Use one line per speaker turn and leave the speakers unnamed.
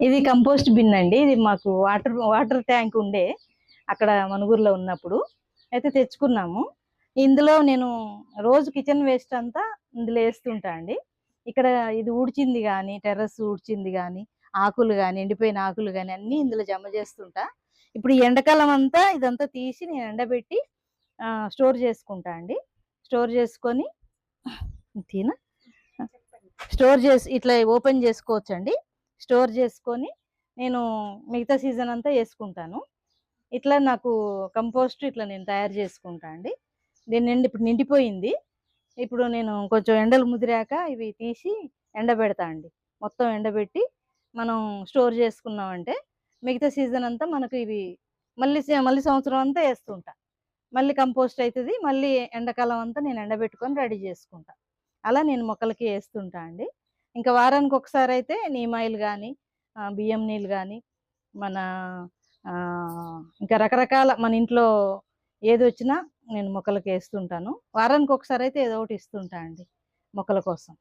ఇది compost bin అండి. ఇది మాకు వాటర్ ట్యాంక్ ఉండే అక్కడ మనుగురులో ఉన్నప్పుడు అయితే తెచ్చుకున్నాము. ఇందులో నేను రోజు కిచెన్ వేస్ట్ అంతా ఇందులో వేస్తుంటా అండి. ఇక్కడ ఇది ఊడ్చింది కానీ, టెర్రస్ ఊడ్చింది కానీ, ఆకులు కానీ, ఎండిపోయిన ఆకులు కానీ అన్నీ ఇందులో జమ చేస్తుంటా. ఇప్పుడు ఈ ఎండాకాలం అంతా ఇదంతా తీసి నేను ఎండబెట్టి స్టోర్ చేసుకుంటా అండి. స్టోర్ చేసుకొని తీనా స్టోర్ చేసి ఇట్లా ఓపెన్ చేసుకోవచ్చండి. స్టోర్ చేసుకొని నేను మిగతా సీజన్ అంతా వేసుకుంటాను. ఇట్లా నాకు కంపోస్ట్ ఇట్లా నేను తయారు చేసుకుంటా అండి. దీన్ని ఇప్పుడు నిండిపోయింది. ఇప్పుడు నేను కొంచెం ఎండలు ముదిరాక ఇవి తీసి ఎండబెడతా అండి. మొత్తం ఎండబెట్టి మనం స్టోర్ చేసుకున్నామంటే మిగతా సీజన్ అంతా మనకు ఇవి మళ్ళీ సంవత్సరం అంతా వేస్తుంటా. మళ్ళీ కంపోస్ట్ అవుతుంది. మళ్ళీ ఎండాకాలం అంతా నేను ఎండబెట్టుకొని రెడీ చేసుకుంటా. అలా నేను మొక్కలకి వేస్తుంటా అండి. ఇంకా వారానికి ఒకసారి అయితే నీమాయిల్ కానీ, బియ్యం నీళ్ళు కానీ, మన ఇంకా రకరకాల మన ఇంట్లో ఏది వచ్చినా నేను మొక్కలకి వేస్తుంటాను. వారానికి ఒకసారి అయితే ఏదో ఒకటి ఇస్తుంటా అండి మొక్కల కోసం.